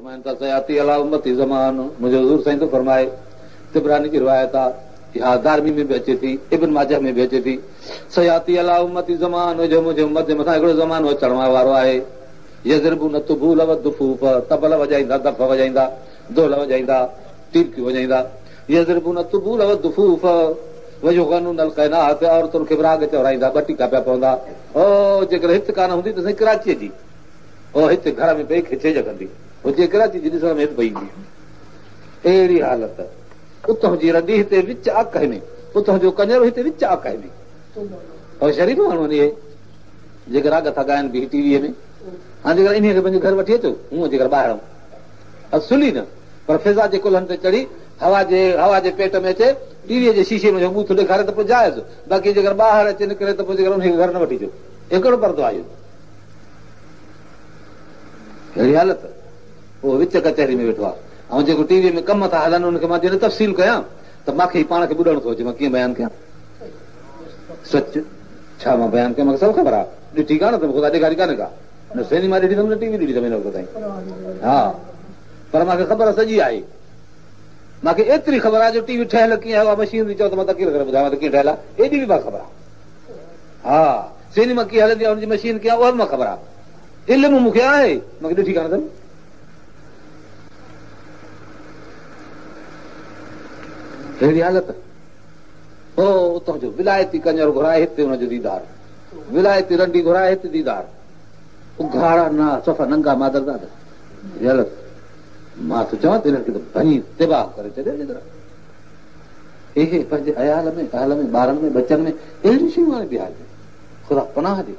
फरमाइनि था सयाती अला उम्मती ज़मान, मुंहिंजो हुज़ूर साईं थो फरमाए, तिबरानी जी रिवायत आहे, इहा दारमी में बि अचे थी, इब्न माजा में बि अचे थी, सयाती अला उम्मती ज़मान, मुंहिंजे उम्मत जे मथां हिकिड़ो ज़मानो अचण वारो आहे, यज़रिबू न तुबूल व दुफूफ, तबल वॼाईंदा, दफ़ वॼाईंदा, दोल वॼाईंदा, टीरकियूं वॼाईंदा, यज़रिबू न तुबूल व दुफूफ वयुग़नून अल क़ैनात, औरतुनि खे विराग चवराईंदा, ॿ टीका पिया पवंदा। ओ जेकर हिते कान हूंदी त साईं कराचीअ जी, ओ हिते घर में पई खिचे जगंदी, हुजे कराची जी ॾिसण में पई ईंदी, अहिड़ी हालत। उतां जी रंडी हिते विच अक में, उतां जो कंजर हिते विच अक में, और शरीफ़ माण्हू इहे जेके राग था ॻाइनि बि टीवीअ में, हाणे जेकर इन खे पंहिंजे घर वठी अचो, हूअं जेकर ॿाहिरां सुली न, पर फिज़ा जे कुल्हनि ते चढ़ी हवा जे पेट में अचे, टीवीअ जे शीशे में बूथ ॾेखारे त पोइ जाइज़, बाक़ी जेकर ॿाहिरि अचे निकिरे त पोइ जेकर उनखे घर न वठी अचो, हिकिड़ो परदो आहे। अहिड़ी हालत, उहो विच कचहरी में वेठो आहे, ऐं जेको टीवीअ में कम था हलनि उनखे मां जॾहिं तफ़सील कयां त मूंखे ई पाण खे ॿुधणो थो अचे, मां कीअं बयानु कयां, सच छा मां बयानु कयां, मूंखे सभु ख़बर आहे, ॾिठी कान त ख़ुदा ॾेखारी कान्हे का, न सिनेमा ॾिठी अथमि न टीवी ॾिठी अथमि हिन वक़्तु ताईं, हा, पर मूंखे ख़बर सॼी आहे। मूंखे एतिरी ख़बर आहे जो टीवी ठहियल कीअं आहे, मशीन थी चओ त मां तकीर करे ॿुधायां त कीअं ठहियल आहे, एॾी बि मां ख़बर आहे। हा, सिनेमा कीअं हलंदी आहे, हुनजी मशीन कीअं आहे, उहा बि मां ख़बर आहे, इल्मु मूंखे आहे, मूंखे ॾिठी कान अथमि। अहिड़ी हालत, ओ उतां जो विलायती कंजर घुराए हिते हुनजो दीदार, विलायती रंडी घुराए हिते दीदार, उघाड़ा न सफ़ा नंगा मादरदाद, हालत। मां त चवां त हिननि खे त भई तिबाह करे छॾे, इहे पंहिंजे अयाल में अहल में ॿारनि में बचनि में अहिड़ियूं शयूं हाणे बिहार में, ख़ुदा पनाह ॾे।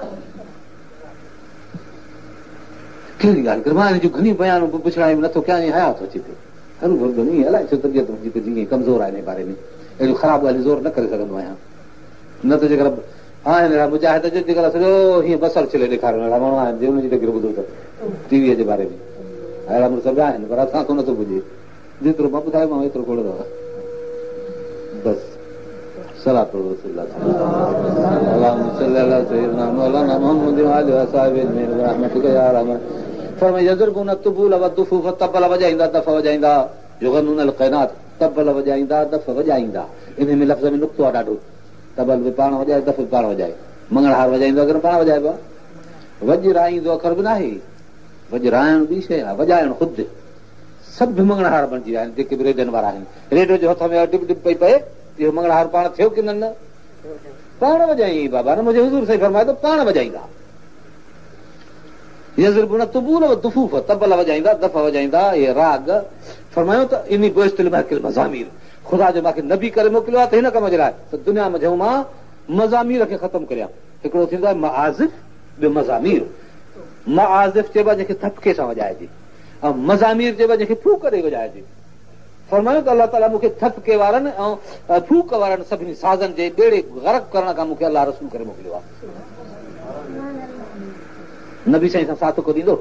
कहिड़ी ॻाल्हि करे, मां हिन जूं घणी बयान पुछण नथो कयां, हया थो अचे पियो, हरू भरदो ईअं अलाए छो तबियत मुंहिंजी जीअं कमज़ोर आहे हिन बारे में, अहिड़ियूं ख़राब ॻाल्हियूं ज़ोर न करे सघंदो आहियां, न त जेकर आहिनि अहिड़ा मुजाहिद जेकर सॼो हीअं बसर छिले ॾेखारण अहिड़ा माण्हू आहिनि हुनजी तकलीफ़ ॿुधो त टीवीअ जे बारे में, अहिड़ा मुड़ुस बि आहिनि, पर असां खां नथो पुॼे, जेतिरो मां ॿुधायोमांव एतिरो कोन अथव। बसि सलातो रसूलुल्लाह अल्लाहुम्मा सल्ली अला सय्यिदना मौलाना मुहम्मद व आलिहि व असहाबिहि रहमतुक या रहमान। फरमाया यज़रबून तुबूल व दुफूफ, तबल वॼाईंदा, दफ़ वॼाईंदा, युग़नून अल क़ैनात, तबल वॼाईंदा, दफ़ वॼाईंदा, इन में लफ़्ज़ में नुक़्तो आहे ॾाढो, तबल बि पाण वॼाए, दफ़ बि पाण वॼाए, मंगणहार वॼाईंदो अगरि पाण वॼाइबो आहे, वॼराईंदो अखर बि न आहे, वॼराइण ॿी शइ आहे, वॼाइण ख़ुदि, सभु मंगणहार बणिजी विया आहिनि जेके बि रेडियन वारा आहिनि, रेडियो जे हथ में डिप डिप पई पए, इहो मंगणहार पाण थियो की न, पाण वॼाई बाबा, न मुंहिंजे हुज़ूर साईं फरमाए थो पाण वॼाईंदा। यज़रिबून तुबूल व दुफूफ, तबल वॼाईंदा, दफ़ वॼाईंदा, इहे राग फरमायो त इन बुइस्तुल महकिल मज़ामीर, ख़ुदा जो मूंखे नबी करे मोकिलियो आहे त हिन कम जे लाइ त दुनिया में चऊं मां मज़ामीर खे ख़तमु करियां। हिकिड़ो थींदो आहे मआज़िफ़, ॿियो मज़ामीर। मआज़िफ़ चइबो आहे जंहिंखे थपके सां वॼाइजे, ऐं मज़ामीर चइबो आहे जंहिंखे फूक ॾेई वॼाइजे। फरमायो त अलाह ताला मूंखे थपके वारनि ऐं फूक वारनि सभिनी साज़नि जे ॿेड़े ग़रक़ करण खां मूंखे अलाह रसूल करे मोकिलियो आहे। नबी साईं सां साथ को ॾींदो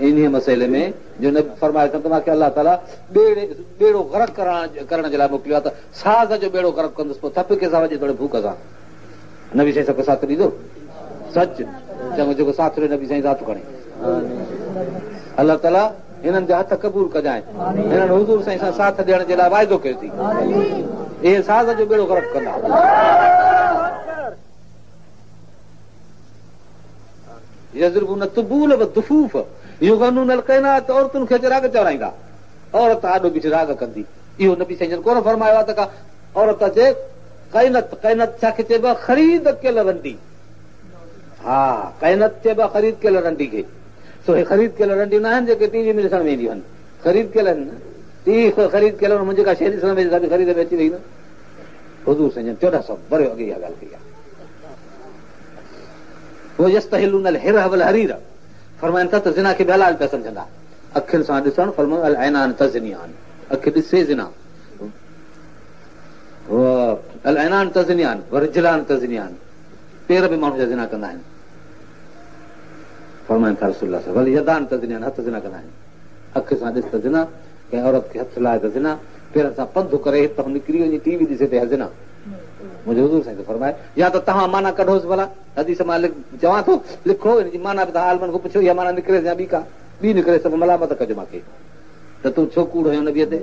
इन मसइले में, जो न फरमाए त मूंखे अलाह ताला ॿेड़ो ग़रक़ करण जे लाइ मोकिलियो आहे, त साज़ जो ॿेड़ो ग़रक़ कंदुसि, पोइ थपके सां वॼे थोरे फूक सां। नबी साईं सां साथ ॾींदो, सच चङो जेको साथ ॾे नबी साईं साथ खणे। अलाह ताला हिननि जा हथ क़बूल कजांइ, हिननि हुज़ूर साईं सां साथ ॾियण जे लाइ वाइदो कयो थी, इहे साज़ जो ॿेड़ो ग़रक़ कंदा। यज़रिबून तुबूल व दुफूफ, युग़नून अल क़ैनात, औरतुनि खे राग चवराईंदा, औरत आॾो बीठी राग कंदी, इहो नबी साईं जन कोन फरमायो आहे त का औरत अचे क़ैनत, क़ैनत छा खे चइबो आहे, ख़रीद कयल रंडी। हा, क़ैनत चइबो आहे ख़रीद कयल रंडी खे, सो हे ख़रीद कयल रंडियूं न आहिनि जेके टीवी में ॾिसण में ईंदियूं आहिनि, ख़रीद कयल आहिनि, टीवी ख़रीद कयल मुंहिंजे का शइ ॾिसण में ख़रीद में अची वई न। हुज़ूर साईं जन 1400 बरे अॻे इहा ॻाल्हि कई आहे। पोइ यस्तहिलून अल हिरह वल हरीर, फरमाइनि था त ज़िना खे बि हलाल पिया सम्झंदा, अखियुनि सां ॾिसण, फरमायो अल ऐनान तज़नियान, अखि ॾिसे ज़िना, अल ऐनान तज़नियान व रिजलान तज़नियान, पेर बि माण्हू जा ज़िना कंदा आहिनि। फरमाइनि था रसूलुल्लाह सल्लल्लाहु अलैहि वसल्लम यदान तज़नियान, हथ ज़िना कंदा आहिनि, अखि सां ॾिस त ज़िना, कंहिं औरत खे हथ लाए त ज़िना, पेरनि सां पंधु करे हितां निकिरी वञी टीवी ॾिसे त ज़िना। मुंहिंजे हुज़ूर साईं फरमाए, या त तव्हां माना कढोसि भला, हदीस मां चवां थो लिखो, हिनजी माना बि तव्हां आलमनि खां पुछो, इहा माना निकिरे या ॿी का, ॿी निकिरे सभु मलामत कजो मूंखे त तूं छो कूड़ हुयो नबीअ ते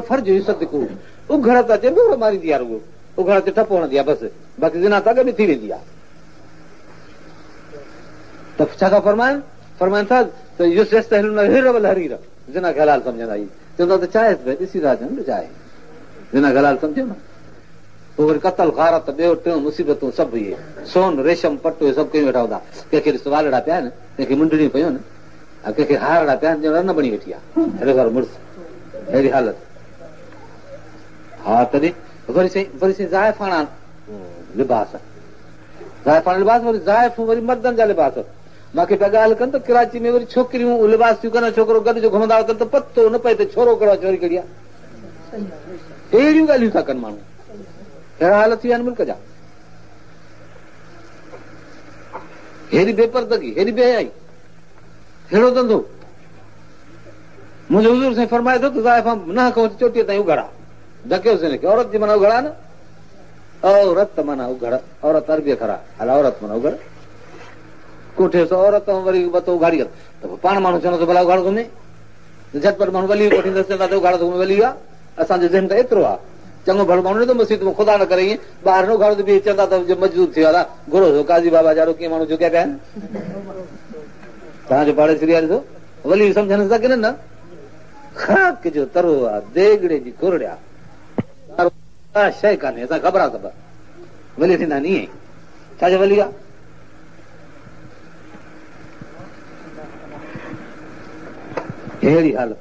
फर्ज उघड़ त अचे ॿियो मारींदी आहे रुॻो उघड़ ते ठप हणंदी आहे बसि बाक़ी ज़िना त अॻ में थी वेंदी आहे त छा था फरमाइनि था त हरीर ज़िना खे हलाल सम्झंदा आहियूं चवंदा त चाहे ॾिसी था अचनि चाहे ज़िना खे हलाल सम्झो न पोइ वरी कतल गारत ॿियो टियों मुसीबतूं सभु इहे सोन रेशम पटो इहे सभु कयूं वेठा हूंदा कंहिंखे ॾिस वालड़ा पिया आहिनि कंहिंखे मुंडड़ियूं पयूं आहिनि कंहिंखे हारड़ा पिया आहिनि रन बणी वेठी आहे हेॾो सारो मुड़ुसु अहिड़ी हालत हा तॾहिं वरी साईं ज़ाइफ़ाणा लिबास वरी ज़ाइफ़ूं वरी मर्दनि जा लिबास मूंखे पिया ॻाल्हि कनि त कराची में वरी छोकिरियूं लिबास थियूं कनि छोकिरो गॾु जो घुमंदा कनि त पतो न पए त छोरो कहिड़ो आहे चोरी कहिड़ी आहे अहिड़ियूं ॻाल्हियूं था कनि माण्हू अहिड़ा हाल थी विया आहिनि मुल्क जा हेॾी बेपर्दगी हेॾी बेहयाई अहिड़ो धंधो मुंहिंजो हुज़ूर साईं फरमाए थो त ज़ाइफ़ां न खां चोटीअ ताईं उघड़ा ढकियोसीं हिनखे औरत जी माना उघड़ा न औरत माना उघड़ औरत अरबीअ खरा हला औरत माना उघड़ कोठे औरत वरी बतो उघाड़ी त पाण माण्हू चवंदो भला उघाड़ घुमे झटपट माण्हू वली कोठींदसि चवंदा त उघाड़ घुमे वली आहे असांजो ज़हन त एतिरो आहे चङो भलो माण्हू न थो मसीद में ख़ुदा न करे ईअं ॿाहिरि न उघाड़ो त बि चवंदा त मजबूर थी विया घुरो काज़ी बाबा जाड़ो कीअं माण्हू झुकिया पिया आहिनि तव्हांजो पाड़ेसिरी आहे ॾिसो वली सम्झनि सघनि न ख़ाक जो तरो आहे देगड़े जी खुरड़िया शइ कान्हे असां ख़बर आहे सभु वली थींदा आहिनि ईअं छाजो वली आहे अहिड़ी हालत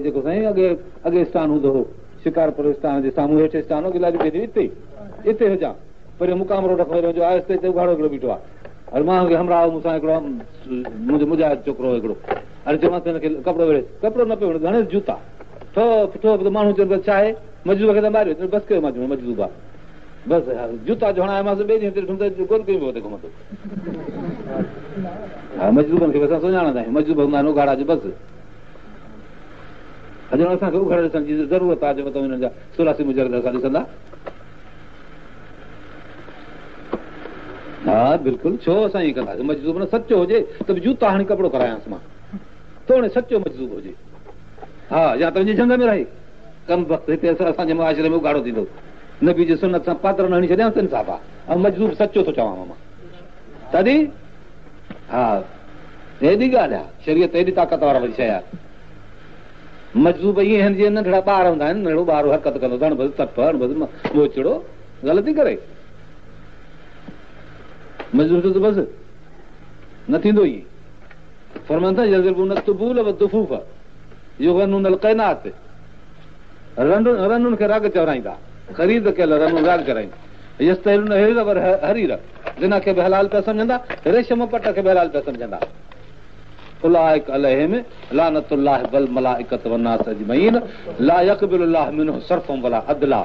जेको साईं अॻे स्थान हूंदो हो शिकारपुर स्थान जे साम्हूं हेठि स्थान हो हिते हुजां पर मुकाम रोड खां वञो आहिस्ते हिते उघाड़ो हिकिड़ो बीठो आहे अरे मां हमरा मूंसां हिकिड़ो मुंहिंजो मुजाहिद छोकिरो हिकिड़ो अरे चयोमांसि हिनखे कपिड़ो वेड़े कपिड़ो न पियो वणे घणे जूता माण्हू चवंदो छा आहे मजदूब खे त मारियो बसि कयो मां मजदूब आहे बसि जूता जो हणायोमांसि ॿिए ॾींहं कोन कयूं हुते घुमंदो हा मजदूबनि खे असां सुञाणंदा आहियूं मजदूब हूंदा आहिनि उघाड़ा जो बसि अॼु असांखे उघाड़ ॾिसण जी ज़रूरत आहे जेको हिननि जा 84 मुजर असां ॾिसंदा हा बिल्कुलु छो असां ईअं कंदासीं मजदूब न सचो हुजे त बि जूता हाणे कपिड़ो करायांसि मां तोड़े सचो मजदूब हुजे हा या त वञी झंग में रहे कम वक़्तु हिते असांजे मुआशिरे में उघाड़ो थींदो नबी जी सुनत सां पात्र न हणी छॾियांसि इंसाफ़ आहे ऐं मजदूब सचो थो चवां मां तॾहिं हा हेॾी ॻाल्हि आहे शरीयत हेॾी ताक़त वारा वरी शइ आहे मजदूब ईअं आहिनि जीअं नंढड़ा ॿार हूंदा आहिनि नंढड़ो ॿार हरकत कंदो हणबसि तप हणबसि मोचड़ो ग़लती करे मजदूर त बसि न थींदो ईअं फरमाइनि था रनुनि खे रग चवराईंदा ख़रीद कयल रन राग कराईंदा हरीर जिन खे बि हलाल पिया सम्झंदा रेशम पट खे बि हलाल पिया सम्झंदा उलाइक अलैहिम लानतुल्लाह वल मलाइकत वन्नास अजमईन ला यक़बिलुल्लाह मिनहु सर्फम वला अदला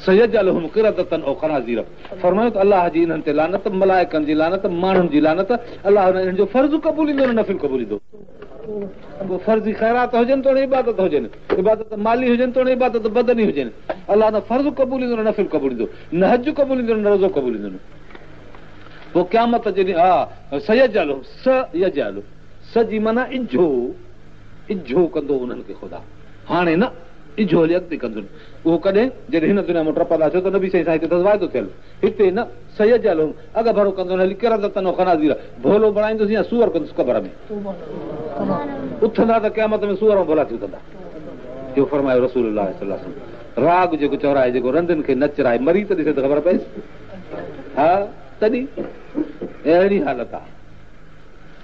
सयजलहुम क़िरदतन औ खनाज़ीर फरमायो त अल्लाह जी इन्हनि ते लानत मलाइकनि जी लानत माण्हुनि जी लानत अल्लाह हिननि जो फर्ज़ क़बूलींदो न नफ़िल क़बूलींदो फर्ज़ी ख़ैरात हुजनि तोड़े इबादत हुजनि इबादत माली हुजनि तोड़े इबादत बदनी हुजनि अल्लाह न फर्ज़ क़बूलींदो न नफ़िल क़बूलींदो न हज क़बूलींदो न रोज़ो क़बूलींदो न पोइ क़यामत जॾहिं हा सयजलहु स जी माना इजो कंदो उन्हनि खे ख़ुदा हाणे न इजो हली अॻिते कंदो उहो कॾहिं जॾहिं हिन दुनिया में टपंदासीं त नबी साईं हिते वाइदो थियल हिते न सयजलहु अॻ भरो कंदो हली किरदतन औ खनाज़ीर भोलो बणाईंदुसि या सूअर कंदुसि क़बर में उथंदा त क़यामत में सूअर ऐं भोला थी उथंदा इहो फरमायो रसूलुल्लाह सल्लल्लाहु अलैहि वसल्लम राग जेको चवराए जेको रंधियुनि खे नचराए मरी त ॾिसे त ख़बर पएसि हा तॾहिं अहिड़ी हालत आहे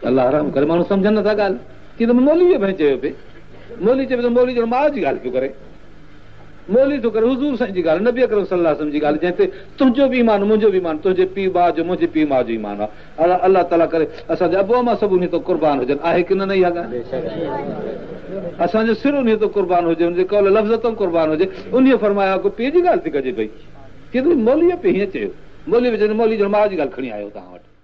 अलाह रहम करे माण्हू सम्झनि नथा ॻाल्हि कीअं त मौलवीअ भई चयो पिए मौली चए पियो मौली जो माउ जी ॻाल्हि पियो करे मौली थो करे हुज़ूर साईं जी ॻाल्हि नबी अकरम सल्लल्लाहु अलैहि वसल्लम जी ॻाल्हि जंहिं ते तुंहिंजो बि ईमान मुंहिंजो बि ईमान तुंहिंजे पीउ भाउ जो मुंहिंजे पीउ माउ जो ईमान आहे अलाह ताला करे असांजा अबू अमा सभु उन ते क़ुर्बान हुजनि आहे की न इहा ॻाल्हि असांजो सिर उन ते क़ुर्बान हुजे हुनजे कौल लफ़्ज़ तां क़ुर्बान हुजे उन फरमाया को पीउ जी ॻाल्हि थी कजे पई की मौलीअ पे हीअं चयो मौली मौली जो माउ जी ॻाल्हि खणी आयो तव्हां वटि